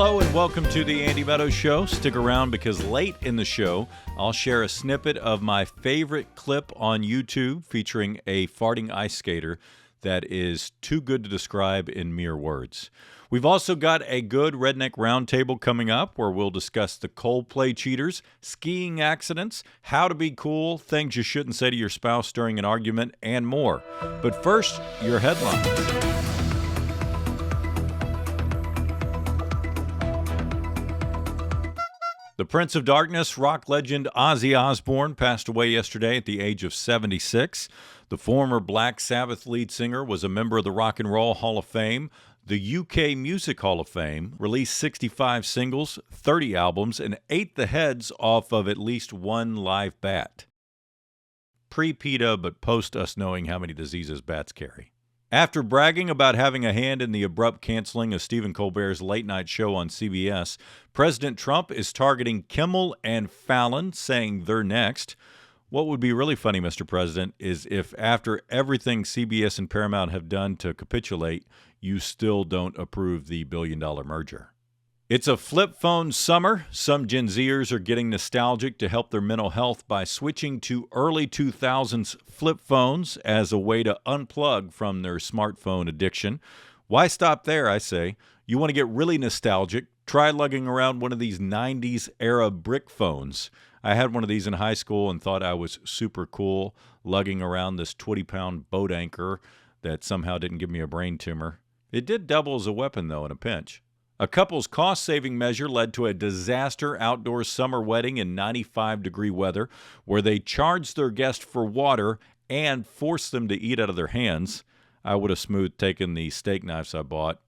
Hello and welcome to the Andy Meadows Show. Stick around because late in the show, I'll share a snippet of my favorite clip on YouTube featuring a farting ice skater that is too good to describe in mere words. We've also got a good redneck roundtable coming up where we'll discuss the Coldplay cheaters, skiing accidents, how to be cool, things you shouldn't say to your spouse during an argument, and more. But first, your headlines. The Prince of Darkness, rock legend Ozzy Osbourne, passed away yesterday at the age of 76. The former Black Sabbath lead singer was a member of the Rock and Roll Hall of Fame, the UK Music Hall of Fame, released 65 singles, 30 albums, and ate the heads off of at least one live bat. Pre-PETA, but post us knowing how many diseases bats carry. After bragging about having a hand in the abrupt canceling of Stephen Colbert's late-night show on CBS, President Trump is targeting Kimmel and Fallon, saying they're next. What would be really funny, Mr. President, is if after everything CBS and Paramount have done to capitulate, you still don't approve the billion-dollar merger. It's a flip phone summer. Some Gen Zers are getting nostalgic to help their mental health by switching to early 2000s flip phones as a way to unplug from their smartphone addiction. Why stop there, I say? You want to get really nostalgic? Try lugging around one of these 90s era brick phones. I had one of these in high school and thought I was super cool, lugging around this 20-pound boat anchor that somehow didn't give me a brain tumor. It did double as a weapon, though, in a pinch. A couple's cost-saving measure led to a disaster outdoor summer wedding in 95-degree weather where they charged their guest for water and forced them to eat out of their hands. I would have smooth taken the steak knives I bought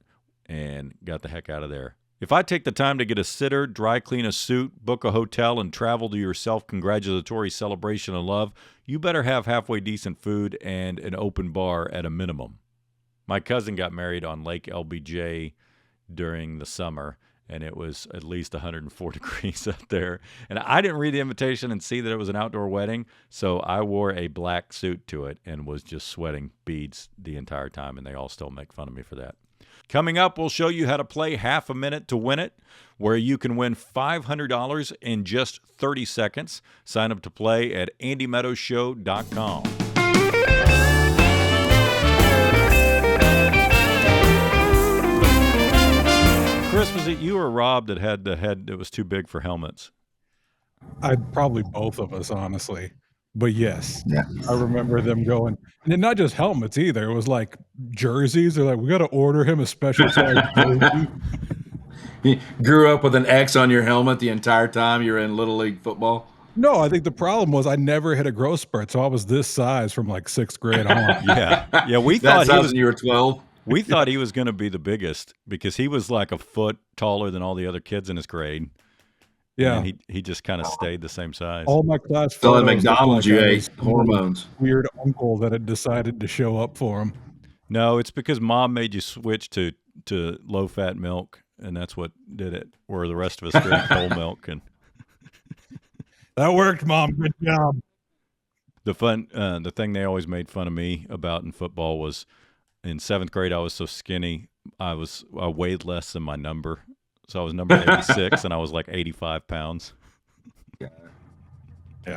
and got the heck out of there. If I take the time to get a sitter, dry clean a suit, book a hotel, and travel to your self-congratulatory celebration of love, you better have halfway decent food and an open bar at a minimum. My cousin got married on Lake LBJ during the summer, and it was at least 104 degrees out there. And I didn't read the invitation and see that it was an outdoor wedding, so I wore a black suit to it and was just sweating beads the entire time, and they all still make fun of me for that. Coming up, we'll show you how to play half a minute to win it, where you can win $500 in just 30 seconds. Sign up to play at andymeadowsshow.com. Chris, was it you or Rob that had the head that was too big for helmets? Probably both of us, honestly. But yes, Yeah. I remember them going, and not just helmets either. It was like jerseys. They're like, we got to order him a special size jersey. You grew up with an X on your helmet the entire time you were in Little League football? No, I think the problem was I never hit a growth spurt, so I was this size from like 6th grade on. Yeah. We That thought size he was. when you were 12? We thought he was going to be the biggest because he was like a foot taller than all the other kids in his grade. Yeah, And he just kind of stayed the same size. all my class Still at photos looked McDonald's, like you I ate was some hormones. weird uncle that had decided to show up for him. No, it's because Mom made you switch to low-fat milk, and that's what did it, where the rest of us drank whole milk. And That worked, Mom. Good job. the thing they always made fun of me about in football was in 7th grade I was so skinny, I weighed less than my number. So I was number 86, and I was like 85 pounds. Yeah.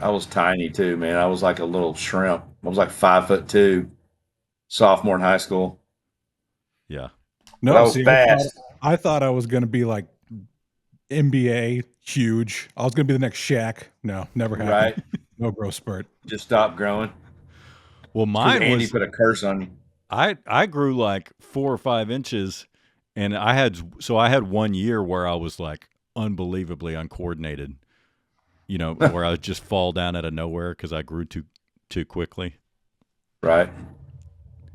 I was tiny too, man. I was like a little shrimp. I was like 5'2", sophomore in high school. Yeah. No, But I was see, fast. I thought I was going to be like NBA, huge. I was going to be the next Shaq. No, never happened. Right? No growth spurt. Just stopped growing. Well, 'Cause mine Andy was put a curse on you. I grew like 4 or 5 inches, and I had 1 year where I was like unbelievably uncoordinated. You know, where I would just fall down out of nowhere because I grew too quickly. Right.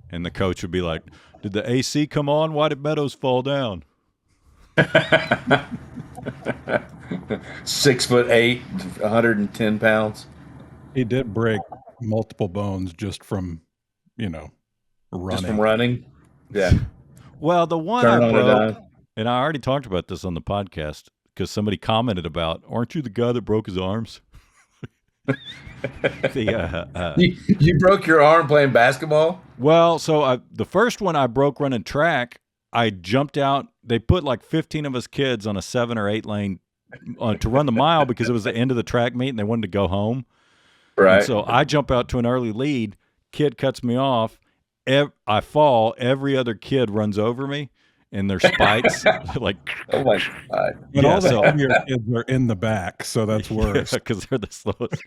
And the coach would be like, "Did the AC come on? Why did Meadows fall down?" 6'8", 110 pounds. He did break multiple bones just from, running. Just from running. Yeah. Well, the one Turn I on a broke, dime. and I already talked about this on the podcast because somebody commented about, "Aren't you the guy that broke his arms?" You broke your arm playing basketball? Well, so the first one I broke running track, I jumped out. They put like 15 of us kids on a 7 or 8 lane to run the mile because it was the end of the track meet and they wanted to go home. Right. And so I jump out to an early lead. Kid cuts me off. I fall. Every other kid runs over me in their spikes. Like, oh my God. But all the heavier kids are in the back, so that's worse. Because they're the slowest.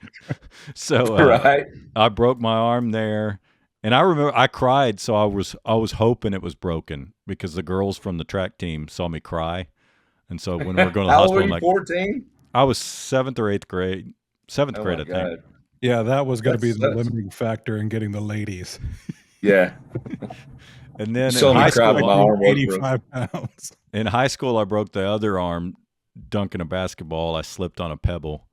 So Right. I broke my arm there. And I remember I cried, so I was hoping it was broken because the girls from the track team saw me cry. And so when we were going to the How hospital, old were you, 14? I was 7th or 8th grade. 7th grade, I think. Yeah, that was going to be the limiting factor in getting the ladies. Yeah. And then in high school, my arm was 85 pounds. In high school, I broke the other arm dunking a basketball. I slipped on a pebble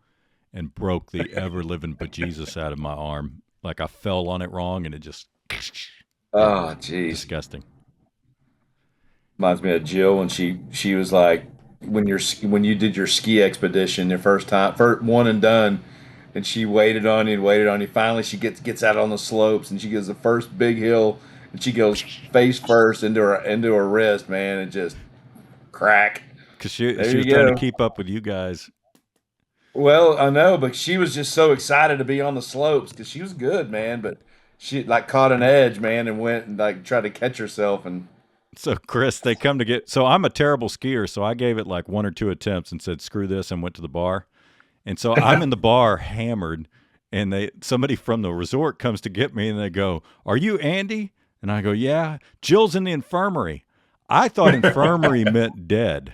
and broke the ever-living bejesus out of my arm. Like I fell on it wrong, and it just oh, geez, disgusting. Reminds me of Jill, and she was like, when you did your ski expedition, your first one and done, and she waited on you. Finally, she gets out on the slopes, and she goes the first big hill, and she goes face first into her wrist, man, and just crack. Because she was trying to keep up with you guys. Well, I know, but she was just so excited to be on the slopes because she was good, man. But she like caught an edge, man, and went and like tried to catch herself. And so, Chris, they come to get. So I'm a terrible skier, so I gave it like 1 or 2 attempts and said, "Screw this," and went to the bar. And so I'm in the bar hammered, and somebody from the resort comes to get me, and they go, "Are you Andy?" And I go, "Yeah." Jill's in the infirmary. I thought infirmary meant dead.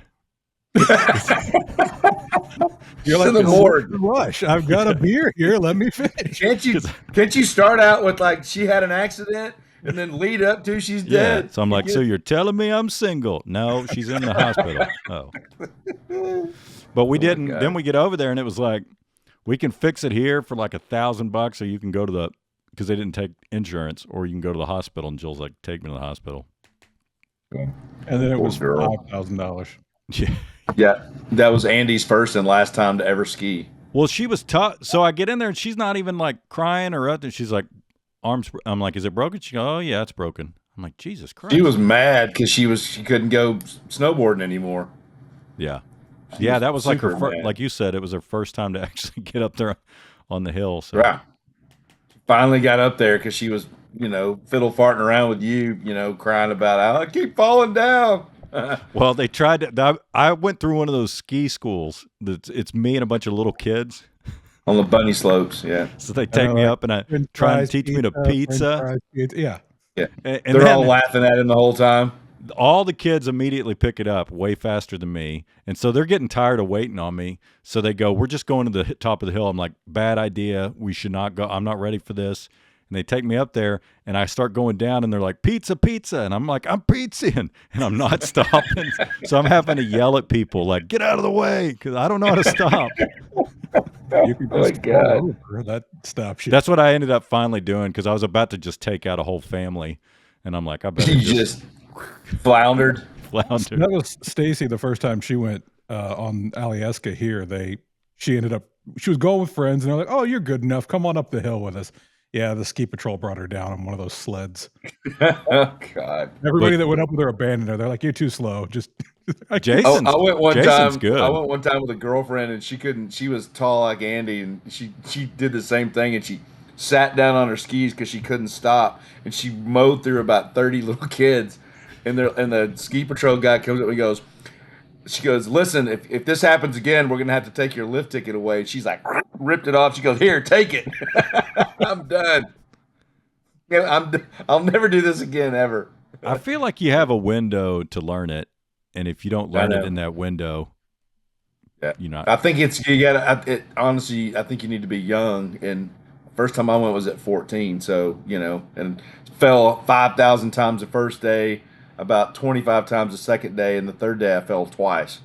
You're like, the morgue. Rush. I've got a beer here. Let me finish. Can't you start out with like she had an accident and then lead up to she's dead? So I'm like, so you're telling me I'm single? No, she's in the hospital. Oh, but we didn't. God. Then we get over there and it was like, we can fix it here for like $1,000, or you can go to because they didn't take insurance, or you can go to the hospital. And Jill's like, take me to the hospital. And then it was $5,000. Yeah, that was Andy's first and last time to ever ski. Well, she was tough. So I get in there and she's not even like crying or nothing. She's like, arms. I'm like, is it broken? She goes, oh yeah, it's broken. I'm like, Jesus Christ. She was mad because she couldn't go snowboarding anymore. Yeah, that was like her like you said, it was her first time to actually get up there on the hill. So right. Finally got up there because she was, fiddle farting around with you, crying about, I keep falling down. Well, they tried to. I went through one of those ski schools. It's me and a bunch of little kids on the bunny slopes. Yeah. So they take me up and try to teach me to pizza. Yeah. Yeah. And they're all laughing at him the whole time. All the kids immediately pick it up way faster than me, and so they're getting tired of waiting on me. So they go, "We're just going to the top of the hill." I'm like, "Bad idea. We should not go. I'm not ready for this." And they take me up there, and I start going down, and they're like, "Pizza, pizza," and I'm like, "I'm pizzaing," and I'm not stopping. So I'm having to yell at people like, "Get out of the way," because I don't know how to stop. You can just fall over. That stops you. That's what I ended up finally doing because I was about to just take out a whole family, and I'm like, I better just floundered. That was Stacy the first time she went on Alyeska here. She was going with friends, and they're like, "Oh, you're good enough. Come on up the hill with us." Yeah, the ski patrol brought her down on one of those sleds. Oh God! Everybody that went up with her abandoned her. They're like, "You're too slow." Just Jason's. I went one Jason's time. Good. I went one time with a girlfriend, and she couldn't. She was tall like Andy, and she did the same thing, and she sat down on her skis because she couldn't stop, and she mowed through about 30 little kids, and the ski patrol guy comes up and goes. She goes, listen, if this happens again, we're going to have to take your lift ticket away. And she's like, ripped it off. She goes, here, take it. I'm done. I'll never do this again, ever. I feel like you have a window to learn it. And if you don't learn it in that window, you're not. I think honestly, I think you need to be young. And first time I went was at 14. So, and fell 5,000 times the first day. About 25 times the second day, and the third day I fell twice.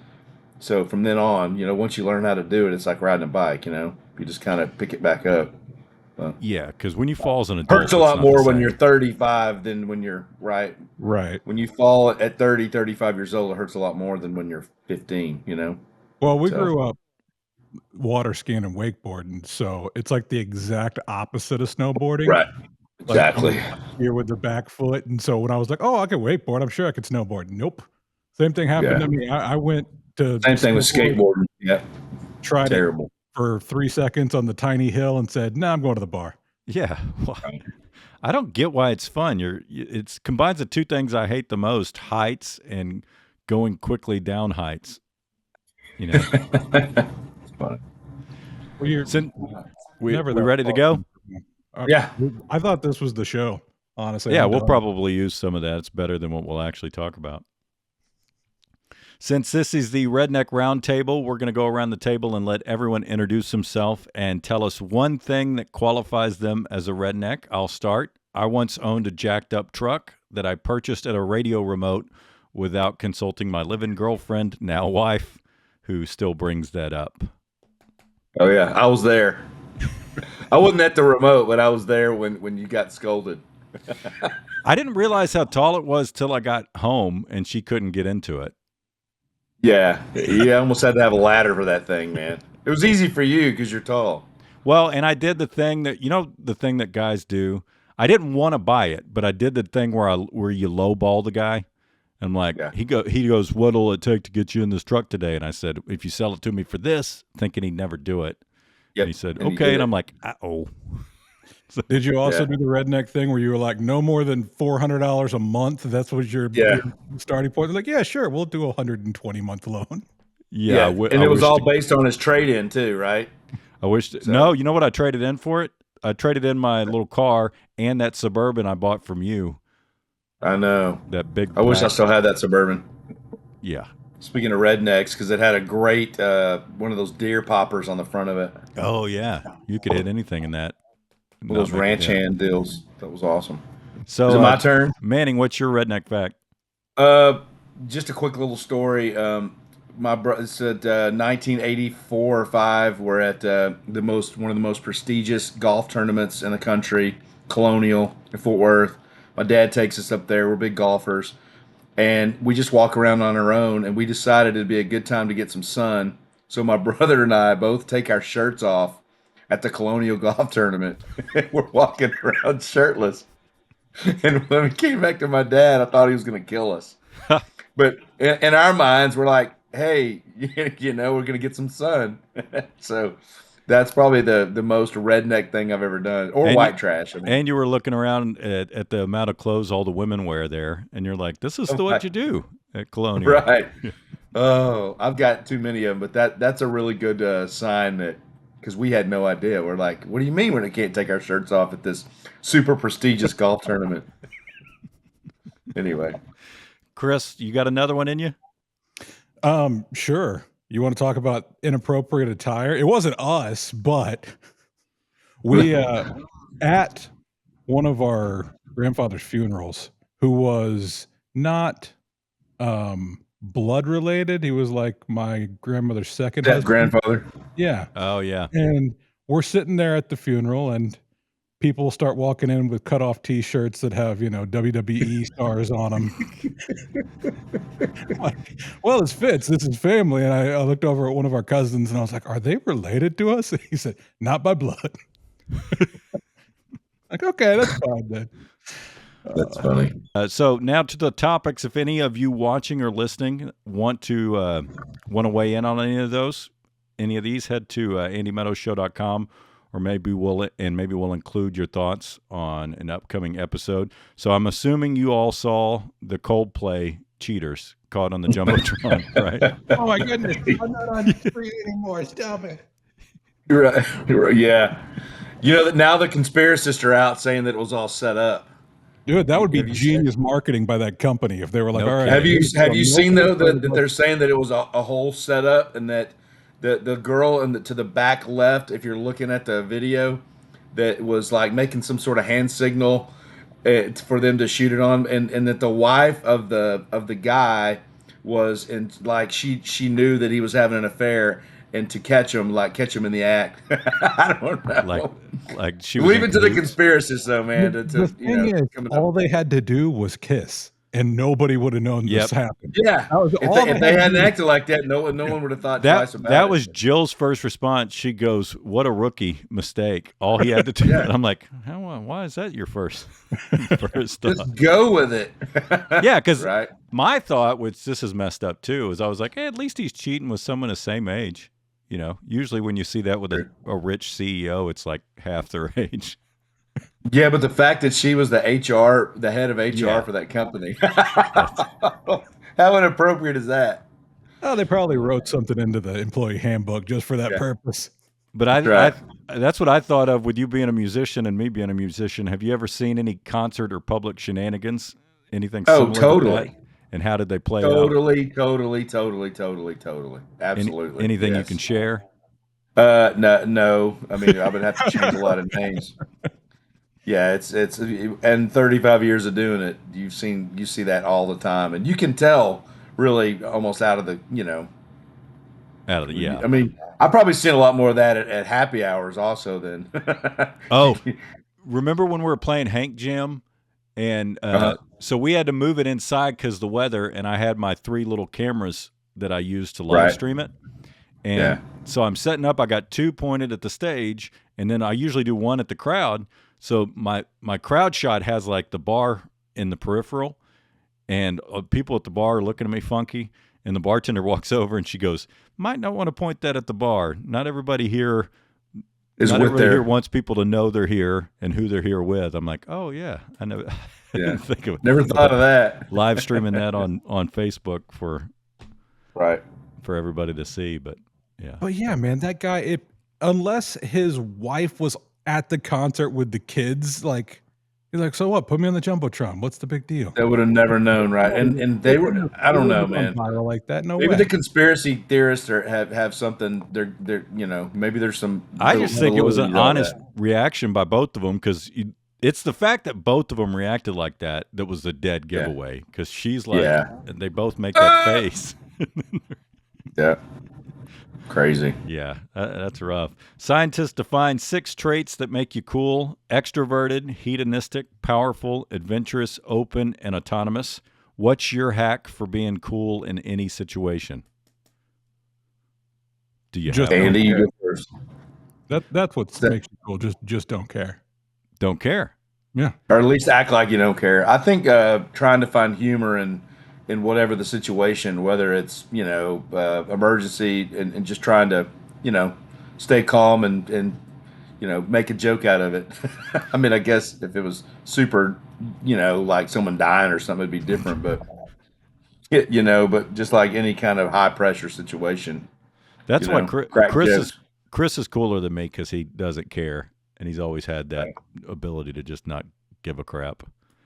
So from then on, once you learn how to do it, it's like riding a bike. You just kind of pick it back up. Yeah, because when you fall as an adult, hurts a lot more when you're 35 than when you're right. When you fall at 30, 35 years old, it hurts a lot more than when you're 15. Well, we grew up water skiing and wakeboarding, so it's like the exact opposite of snowboarding. Right. like Exactly. here with the back foot. And so when I was like, oh, I can wakeboard, I'm sure I could snowboard. Nope. Same thing happened Yeah. to me. I went to Same thing with snowboard, skateboarding. Yeah. tried it Terrible. for 3 seconds on the tiny hill and said, "No, I'm going to the bar." Yeah. Well, I don't get why it's fun. It combines the two things I hate the most: heights and going quickly down heights. You know. It's funny. Well, you're We never we that ready to far go? from me. Yeah. I thought this was the show, honestly. Yeah, I'm we'll done. probably use some of that. It's better than what we'll actually talk about. Since this is the Redneck Roundtable, we're going to go around the table and let everyone introduce himself and tell us one thing that qualifies them as a redneck. I'll start. I once owned a jacked up truck that I purchased at a radio remote without consulting my live-in girlfriend, now wife, who still brings that up. Oh yeah, I was there. I wasn't at the remote, but I was there when you got scolded. I didn't realize how tall it was till I got home and she couldn't get into it. Yeah, you almost had to have a ladder for that thing, man. It was easy for you because you're tall. Well, and I did the thing that, the thing that guys do. I didn't want to buy it, but I did the thing where you lowball the guy. I'm like, Yeah. he goes, what'll it take to get you in this truck today? And I said, if you sell it to me for this, thinking he'd never do it. Yep. And he said, And he okay. did And it. I'm like, uh-oh. Did you also Yeah. do the redneck thing where you were like, no more than $400 a month? That's what your starting point. They're like, yeah, sure, we'll do a 120-month loan. Yeah. And it was all based on his trade-in too, right? I wish. No, you know what I traded in for it? I traded in my little car and that Suburban I bought from you. I know. That big. I wish I black- still had that Suburban. Yeah. Speaking of rednecks, because it had a great one of those deer poppers on the front of it. Oh yeah. You could hit anything in that. One of those ranch hand deals. That was awesome. So Is it my turn? Manning, what's your redneck fact? Just a quick little story. My brother said 1984 or 5. We're at one of the most prestigious golf tournaments in the country, Colonial in Fort Worth. My dad takes us up there. We're big golfers, and we just walk around on our own. And we decided it'd be a good time to get some sun. So my brother and I both take our shirts off at the Colonial Golf Tournament. We're walking around shirtless. And when we came back to my dad, I thought he was going to kill us. But in our minds, we're like, hey, we're going to get some sun. So that's probably the most redneck thing I've ever done. Or white trash. I mean. And you were looking around at the amount of clothes all the women wear there. And you're like, this is what you do at Colonial. Right. Oh, I've got too many of them. But that's a really good sign that, because we had no idea. We're like, what do you mean we can't take our shirts off at this super prestigious golf tournament? Anyway. Chris, you got another one in you? Sure. You want to talk about inappropriate attire? It wasn't us, but we at one of our grandfather's funerals, who was not blood related. He was like my grandmother's second husband. Grandfather. Yeah. Oh yeah. And we're sitting there at the funeral, and people start walking in with cutoff T-shirts that have, WWE stars on them. Like, well, it's Fitz. This is family. And I looked over at one of our cousins, and I was like, "Are they related to us?" And he said, "Not by blood." Like, okay, that's fine then. That's funny. So now to the topics. If any of you watching or listening want to weigh in on any of these, head to AndyMeadowsShow.com, or maybe we'll include your thoughts on an upcoming episode. So I'm assuming you all saw the Coldplay cheaters caught on the jumbotron, right? Oh my goodness, I'm not on the screen anymore. Stop it. You're right. Yeah. That now the conspiracists are out saying that it was all set up. Dude, that would be genius marketing by that company if they were like, all right. Have you seen though that they're saying that it was a whole setup, and that the girl to the back left, if you're looking at the video, that was like making some sort of hand signal for them to shoot it on, and that the wife of the guy was in, like, she knew that he was having an affair, and to catch him in the act. I don't know. Like she was leave it to the conspiracists though, man. The thing is, all they had to do was kiss, and nobody would have known this happened. Yeah, if they hadn't acted like that, no one would have thought twice about it. That was Jill's first response. She goes, "What a rookie mistake! All he had to do." And I'm like, "How why is that your first first Just thought? go with it. Yeah, because right. my thought, which this is messed up too, is I was like, hey, at least he's cheating with someone the same age. You know, usually when you see that with a rich CEO, it's like half their age. Yeah, but the fact that she was the head of HR for that company, how inappropriate is that? Oh, they probably wrote something into the employee handbook just for that Yeah. purpose. But that's what I thought of with you being a musician and me being a musician. Have you ever seen any concert or public shenanigans? Anything similar to totally. that? And how did they play out? Totally. Absolutely. Anything you can share? No. I mean, I would have to change a lot of names. Yeah, it's and 35 years of doing it, you see that all the time, and you can tell really almost out of the Yeah. I mean, I've probably seen a lot more of that at happy hours also than. Oh, remember when we were playing Hank Jim, and so we had to move it inside because the weather, and I had my 3 little cameras that I used to live stream it, and so I'm setting up. I got 2 pointed at the stage, and then I usually do 1 at the crowd. So my crowd shot has like the bar in the peripheral, and people at the bar are looking at me funky. And the bartender walks over and she goes, "Might not want to point that at the bar. Not everybody here wants people to know they're here and who they're here with." I'm like, "Oh yeah, I know." I didn't think of it. Never thought of that. Live streaming that on Facebook for everybody to see, but yeah. But yeah, man, that guy. Unless his wife was at the concert with the kids, like he's like, so what? Put me on the jumbotron. What's the big deal? They would have never known, right? And they were. I don't know, man. Viral like that, no Maybe way. the conspiracy theorists have something. They're maybe there's some. I just think it was an honest reaction by both of them because it's the fact that both of them reacted like that was the dead giveaway. Because she's like, and they both make that face. Yeah. Crazy. Yeah, that's rough. Scientists define 6 traits that make you cool: extroverted, hedonistic, powerful, adventurous, open, and autonomous. What's your hack for being cool in any situation? Do you have Andy, you go first. That's what makes you cool. Just don't care. Don't care. Yeah. Or at least act like you don't care. I think trying to find humor in whatever the situation, whether it's emergency, and just trying to stay calm and make a joke out of it. I mean, I guess if it was super like someone dying or something, it'd be different. But but just like any kind of high pressure situation, that's why Chris is cooler than me because he doesn't care, and he's always had that ability to just not give a crap.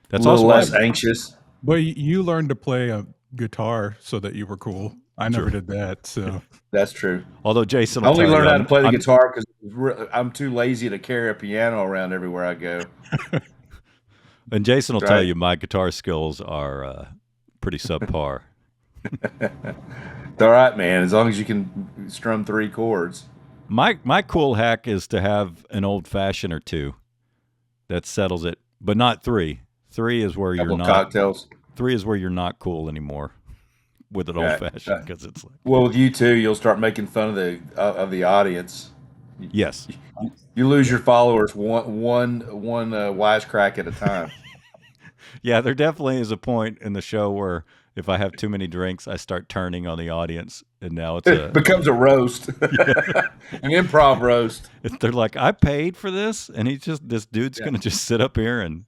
That's a little also less anxious. But you learned to play a guitar so that you were cool. I never did that, so that's true. Although Jason, I only learned how to play the guitar because I'm too lazy to carry a piano around everywhere I go. And Jason will tell you my guitar skills are pretty subpar. It's all right, man. As long as you can strum 3 chords. My cool hack is to have an old fashioned or 2. That settles it, but not 3. 3 is where you're not. Cocktails. 3 is where you're not cool anymore with an old fashioned because it's like. Well, with you too, you'll start making fun of the audience. Yes. You lose your followers one wisecrack at a time. Yeah, there definitely is a point in the show where if I have too many drinks, I start turning on the audience, and now it becomes a roast, an improv roast. They're like, I paid for this, and this dude's gonna just sit up here and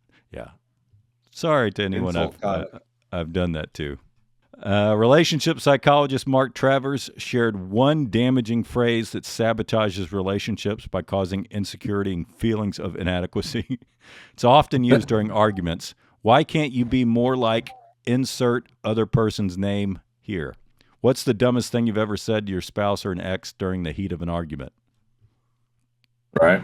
Sorry to anyone I've done that to. Relationship psychologist Mark Travers shared one damaging phrase that sabotages relationships by causing insecurity and feelings of inadequacy. It's often used during arguments. Why can't you be more like insert other person's name here? What's the dumbest thing you've ever said to your spouse or an ex during the heat of an argument? Right.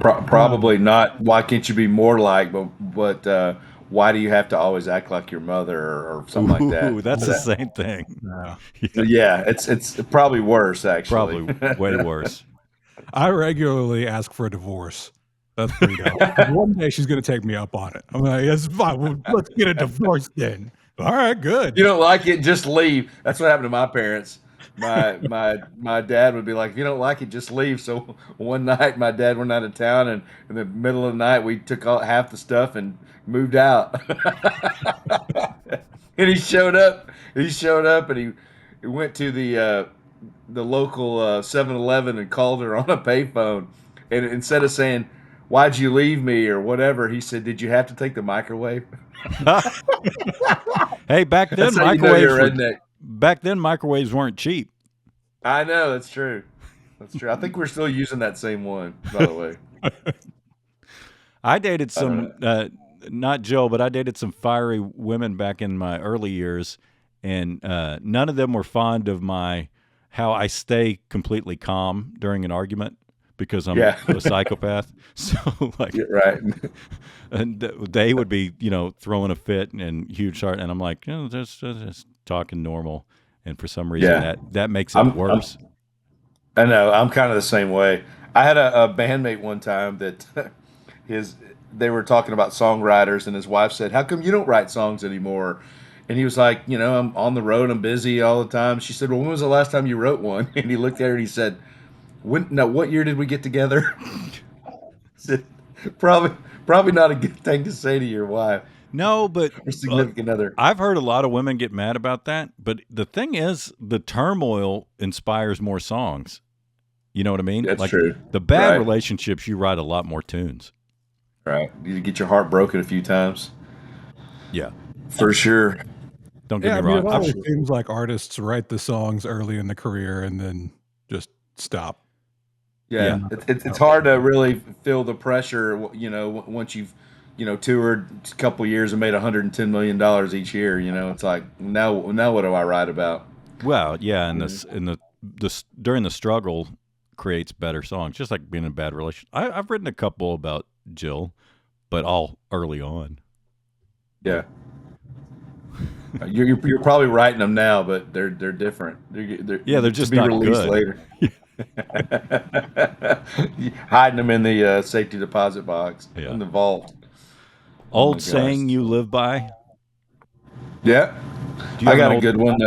Probably not. Why can't you be more like, but why do you have to always act like your mother or something like that? Ooh, that's the same thing. Yeah, it's probably worse, actually. Probably way worse. I regularly ask for a divorce. That's pretty dumb. One day she's going to take me up on it. I'm like, that's fine. Well, let's get a divorce then. All right, good. You don't like it, just leave. That's what happened to my parents. my dad would be like, if you don't like it, just leave. So one night, my dad went out of town, and in the middle of the night, we took half the stuff and moved out. And he showed up. He showed up, and he went to the local 7-Eleven and called her on a payphone. And instead of saying, "Why'd you leave me?" or whatever, he said, "Did you have to take the microwave?" Hey, back then That's how you know you're a microwaves redneck. weren't cheap. I know, that's true. That's true. I think we're still using that same one, by the way. I dated I don't some, know. not Jill, but I dated some fiery women back in my early years, and none of them were fond of how I stay completely calm during an argument because I'm Yeah, a psychopath. So like, you're right. and they would be, throwing a fit and huge heart, and I'm like, just talking normal, and for some reason Yeah, that makes it I'm worse. I know, I'm kind of the same way. I had a bandmate one time that his they were talking about songwriters, and his wife said, "How come you don't write songs anymore?" And he was like, "I'm on the road, I'm busy all the time." She said, "Well, when was the last time you wrote one?" And he looked at her and he said, "When? No, what year did we get together?" I said, "Probably, probably not a good thing to say to your wife No, but or uh, significant other." I've heard a lot of women get mad about that. But the thing is, the turmoil inspires more songs. You know what I mean? That's Like true. the bad Right, relationships, you write a lot more tunes. right. You get your heart broken a few times, Yeah. for sure. Don't get Yeah, me I mean, wrong. it I'm always sure. seems like artists write the songs early in the career and then just stop. Yeah, Yeah. And it's hard to really feel the pressure, once you've, toured a couple years and made $110 million each year. It's like now what do I write about? Well, yeah, and You know? this in during the struggle creates better songs, just like being in a bad relationship. I've written a couple about Jill, but all early on. Yeah, you're probably writing them now, but they're different. They're Yeah, they're to just be not released good. later. Hiding them in the safety deposit box Yeah. in the vault. Oh my Old gosh. saying you live by. Yeah, Do you I have an got a old? good one.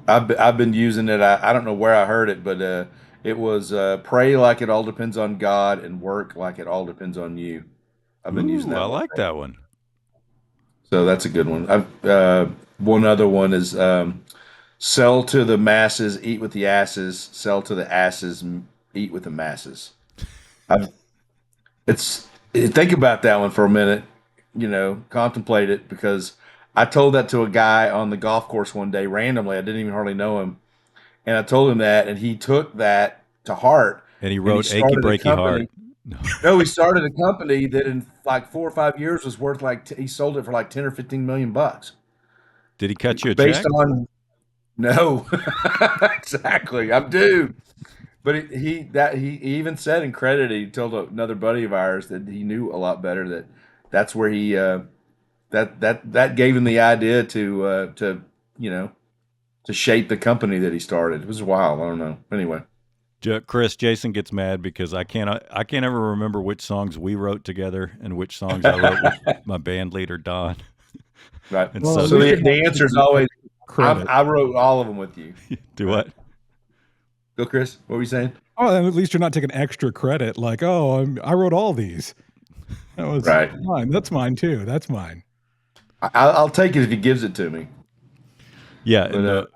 I've been using it. I don't know where I heard it, but it was pray like it all depends on God and work like it all depends on you. I've been using Ooh, I that one like for a that while. one. So that's a good one. One other one is sell to the masses, eat with the asses. Sell to the asses, eat with the masses. I've it's think about that one for a minute. Contemplate it because I told that to a guy on the golf course one day randomly. I didn't even hardly know him. And I told him that, and he took that to heart, And he and he wrote "Achy started a Breaky Heart." company. No, he started a company that in like 4 or 5 years was worth like he sold it for like 10 or 15 million bucks, Did he cut you a based check? on no, exactly. I'm due, but he even said in credit, he told another buddy of ours that he knew a lot better that's where he that gave him the idea to you know to shape the company that he started. It was wild. I don't know. Anyway. Chris, Jason gets mad because I can't ever remember which songs we wrote together and which songs I wrote with my band leader Don. Right. And well, so at So least the, you're not the answer is taking always extra credit. I wrote all of them with you. do Right. what? Go, Chris. What were you saying? Oh, and at least you're not taking extra credit. Like, oh, I wrote all these. That was Right. mine. That's mine too. That's mine. I'll take it if he gives it to me. Yeah, But and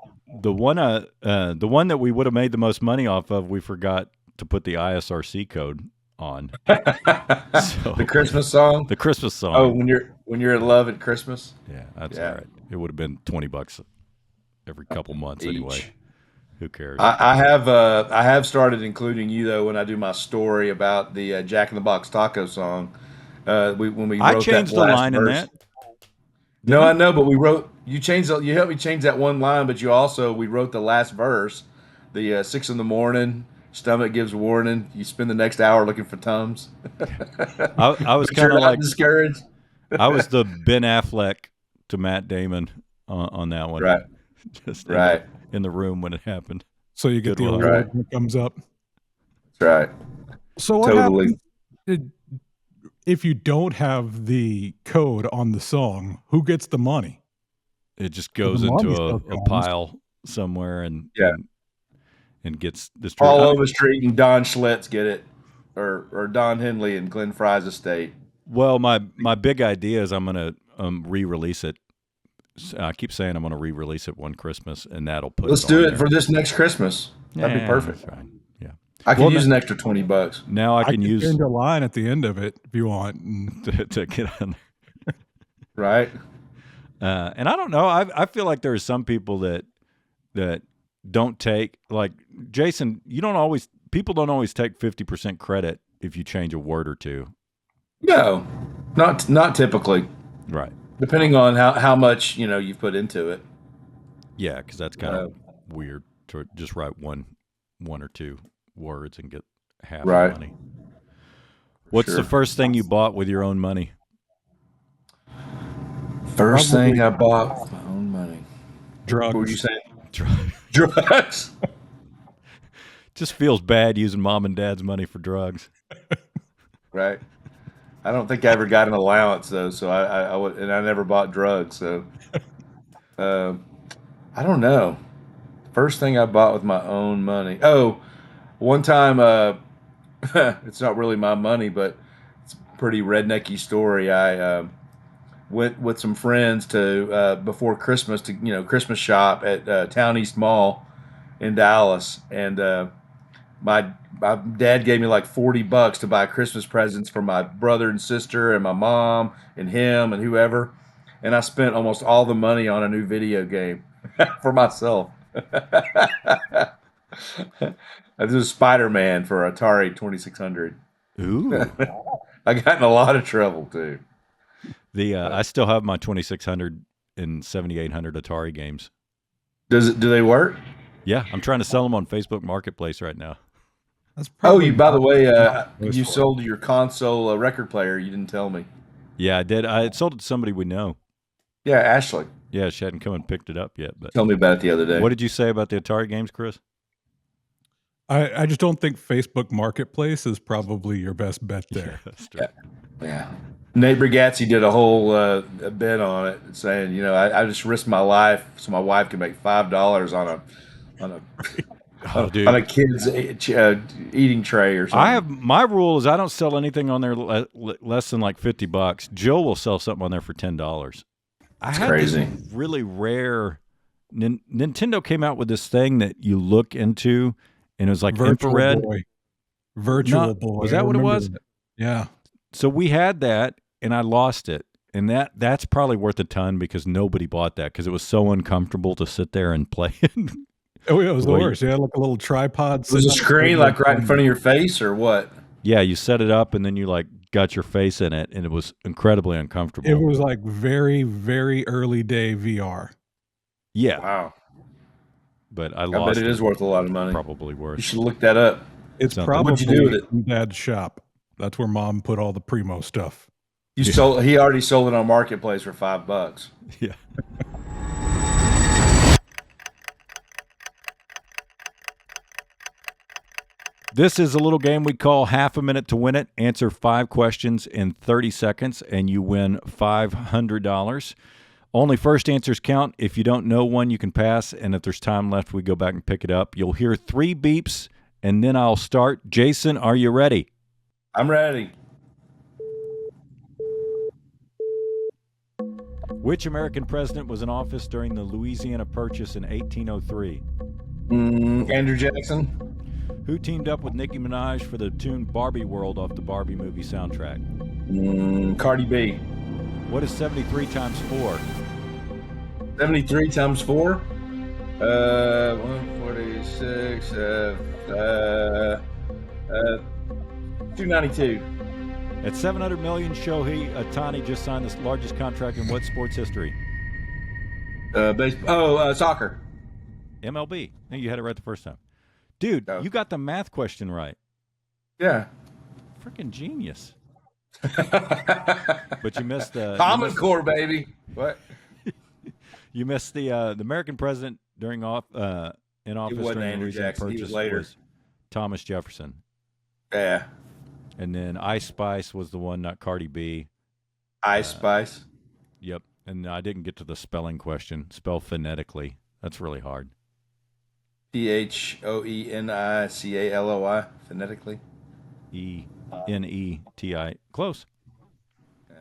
the one that we would have made the most money off of, we forgot to put the ISRC code on. the So Christmas song. the Christmas Oh, song. when you're in love at Christmas. Yeah, that's all Yeah. right. It would have been $20 every couple months anyway. Each. Who cares? I have started including you though when I do my story about the Jack in the Box taco song. When we I wrote that changed a last line in verse. that, No, didn't I I? know, but you helped me change that one line, but we wrote the last verse, the 6 in the morning, stomach gives warning. You spend the next hour looking for Tums, I was but kind you're of not like discouraged. I was the Ben Affleck to Matt Damon on that one, Right, just right, in the room when it happened. So you get the Goodwill Hunting. right. award when it comes up. That's right. So what Totally. happens if you don't have the code on the song? Who gets the money? It just So the goes into money a, still a comes. pile somewhere, and Yeah. and gets this All over Street and Don Schlitz get it, or Don Henley and Glenn Fry's estate. Well, my big idea is I'm going to re-release it. I keep saying I'm going to re-release it one Christmas, and that'll put. Let's do it for this next Christmas. That'd be perfect. That's right. Yeah, I could use an extra $20. Now I can use change a line at the end of it if you want to get on there. Right. And I don't know. I feel like there are some people that don't take, like Jason. People don't always take 50% credit if you change a word or two. No, not typically. Right. Depending on how much you've put into it. Yeah, because that's kind of weird to just write one or two words and get half the money. What's the first thing you bought with your own money? First thing I bought with my own money. Drugs. What were you saying? Drugs. Just feels bad using mom and dad's money for drugs. Right. I don't think I ever got an allowance though, so I never bought drugs. So, I don't know. First thing I bought with my own money. Oh, one time, it's not really my money, but it's a pretty rednecky story. I went with some friends to before Christmas to Christmas shop at Town East Mall in Dallas, and my dad gave me like $40 to buy Christmas presents for my brother and sister and my mom and him and whoever, and I spent almost all the money on a new video game for myself. I did Spider-Man for Atari 2600. Ooh. I got in a lot of trouble too. I still have my 2600 and 7800 Atari games. Do they work? Yeah, I'm trying to sell them on Facebook Marketplace right now. That's by the way, you sold your console record player. You didn't tell me. Yeah, I did. I sold it to somebody we know. Yeah, Ashley. Yeah, she hadn't come and picked it up yet. But tell me about it the other day. What did you say about the Atari games, Chris? I just don't think Facebook Marketplace is probably your best bet there. Yeah, that's true. Yeah. Nate Brigazzi did a whole bit on it, saying, I just risked my life so my wife could make $5 on a kid's eating tray or something. My rule is I don't sell anything on there less than like $50. Joe will sell something on there for $10. That's crazy. This really rare. Nintendo came out with this thing that you look into, and it was like infrared. Virtual Boy. Was that what it was? Yeah. So we had that, and I lost it. And that's probably worth a ton because nobody bought that because it was so uncomfortable to sit there and play it. Oh, yeah, it was the worst. You had like a little tripod. Was a screen like right in front of your face or what? Yeah, you set it up and then you like got your face in it, and it was incredibly uncomfortable. It was like very, very early day VR. Yeah. Wow. But I lost bet it is worth a lot of money. Probably worth. You should look that up. It's probably in Dad's shop. That's where Mom put all the Primo stuff. He already sold it on Marketplace for $5. Yeah. This is a little game we call Half a Minute to Win It. Answer 5 questions in 30 seconds, and you win $500. Only first answers count. If you don't know one, you can pass, and if there's time left, we go back and pick it up. You'll hear 3 beeps, and then I'll start. Jason, are you ready? I'm ready. Which American president was in office during the Louisiana Purchase in 1803? Andrew Jackson. Who teamed up with Nicki Minaj for the tune Barbie World off the Barbie movie soundtrack? Cardi B. What is 73 times 4? 73 times 4? 146. 292. At $700 million, Shohei Ohtani just signed the largest contract in what sports history? Soccer. MLB. No, you had it right the first time. Dude, You got the math question right. Yeah. Freaking genius. But you missed the Common Core, baby. What? You missed the American president in office during Andrew Jackson. He was later. was Thomas Jefferson. Yeah. And then Ice Spice was the one, not Cardi B. Ice Spice. Yep. And I didn't get to the spelling question. Spell phonetically. That's really hard. Phoenically, phonetically. Eneti. Close. Yeah.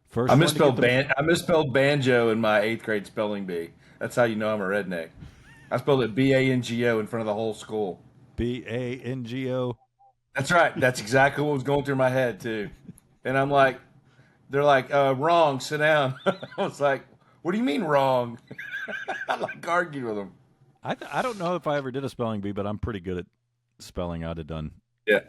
First one to get the I misspelled banjo in my 8th grade spelling bee. That's how you know I'm a redneck. I spelled it Bango in front of the whole school. Bango. That's right. That's exactly what was going through my head too. And I'm like, they're like, wrong, sit down. I was like, what do you mean wrong? I like argued with them. I don't know if I ever did a spelling bee, but I'm pretty good at spelling. I'd have done. Yeah.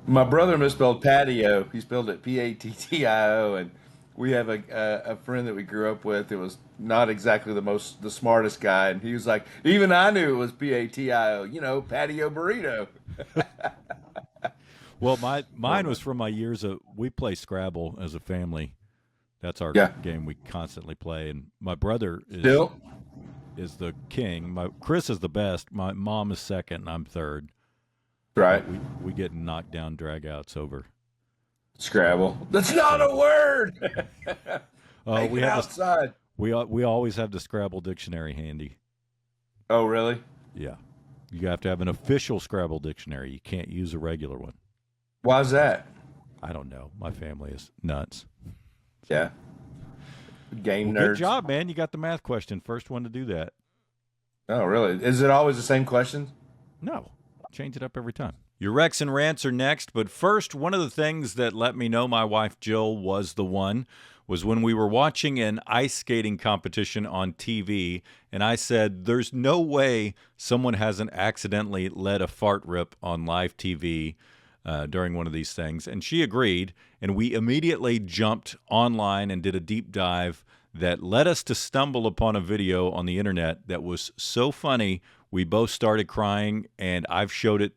My brother misspelled patio. He spelled it Pattio, and we have a friend that we grew up with. It was not exactly the smartest guy, and he was like, even I knew it was Patio. Patio burrito. Well, mine was from my years of we play Scrabble as a family. That's our Yeah. game we constantly play, and my brother Still, is the king. Chris is the best. My mom is second, and I'm third. right? We get knocked down dragouts over. Scrabble. That's not a word. Take We it have outside. we always have the Scrabble dictionary handy. Oh, really? Yeah, you have to have an official Scrabble dictionary. You can't use a regular one. Why's that? I don't know. My family is nuts. Yeah. Game Well, nerds. good job, man. You got the math question. First one to do that. Oh, really? Is it always the same questions? No, change it up every time. Your Rex and Rants are next, but first, one of the things that let me know my wife Jill was the one was when we were watching an ice skating competition on TV, and I said, there's no way someone hasn't accidentally let a fart rip on live TV during one of these things. And she agreed, and we immediately jumped online and did a deep dive that led us to stumble upon a video on the internet that was so funny, we both started crying, and I've showed it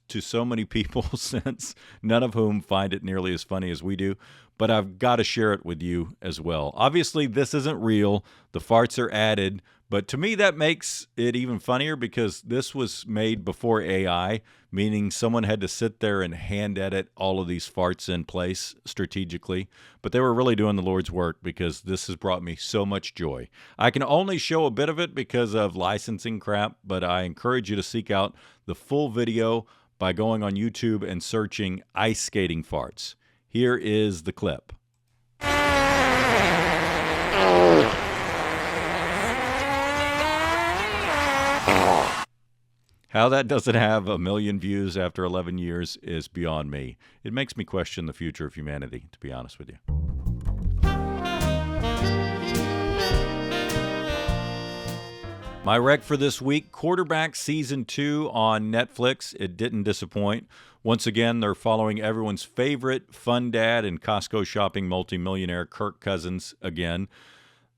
to so many people since, none of whom find it nearly as funny as we do. But I've got to share it with you as well. Obviously, this isn't real. The farts are added. But to me, that makes it even funnier because this was made before AI, meaning someone had to sit there and hand edit all of these farts in place strategically. But they were really doing the Lord's work because this has brought me so much joy. I can only show a bit of it because of licensing crap, but I encourage you to seek out the full video by going on YouTube and searching ice skating farts. Here is the clip. How that doesn't have 1 million views after 11 years is beyond me. It makes me question the future of humanity, to be honest with you. My rec for this week, Quarterback Season 2 on Netflix. It didn't disappoint. Once again, they're following everyone's favorite fun dad and Costco shopping multimillionaire Kirk Cousins again.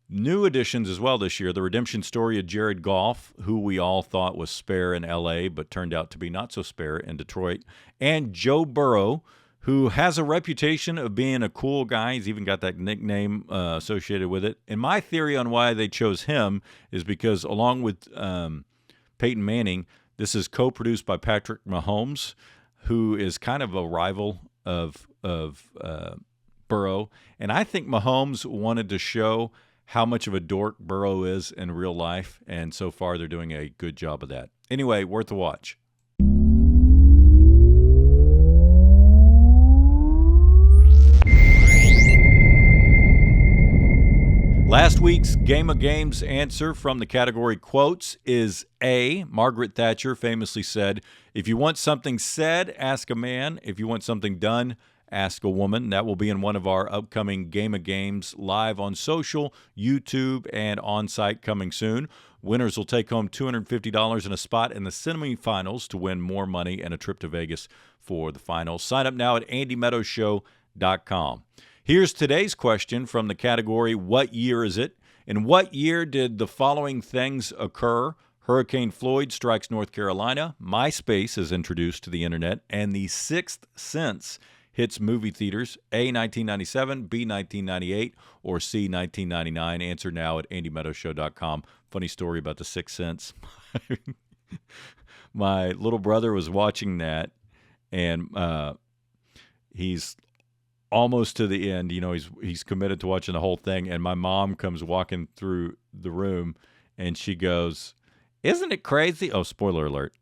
New additions as well this year, the redemption story of Jared Goff, who we all thought was spare in L.A., but turned out to be not so spare in Detroit, and Joe Burrow, who has a reputation of being a cool guy. He's even got that nickname associated with it. And my theory on why they chose him is because along with Peyton Manning, this is co-produced by Patrick Mahomes, who is kind of a rival of Burrow. And I think Mahomes wanted to show how much of a dork Burrow is in real life, and so far they're doing a good job of that. Anyway, worth a watch. Last week's Game of Games answer from the category quotes is A. Margaret Thatcher famously said, "If you want something said, ask a man. If you want something done, ask a woman." That will be in one of our upcoming Game of Games live on social, YouTube, and on-site coming soon. Winners will take home $250 and a spot in the semifinals to win more money and a trip to Vegas for the finals. Sign up now at AndyMeadowsShow.com. Here's today's question from the category, what year is it? In what year did the following things occur? Hurricane Floyd strikes North Carolina, MySpace is introduced to the internet, and The Sixth Sense hits movie theaters. A, 1997, B, 1998, or C, 1999. Answer now at AndyMeadowsShow.com. Funny story about The Sixth Sense. My little brother was watching that, and he's almost to the end. You know, he's committed to watching the whole thing, and my mom comes walking through the room, and she goes, Isn't it crazy? Oh, spoiler alert.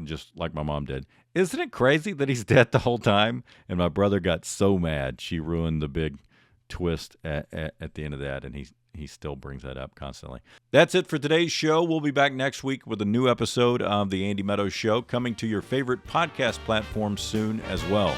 Just like my mom did. Isn't it crazy that he's dead the whole time? And my brother got so mad. She ruined the big twist at the end of that, and he still brings that up constantly. That's it for today's show. We'll be back next week with a new episode of The Andy Meadows Show, coming to your favorite podcast platform soon as well.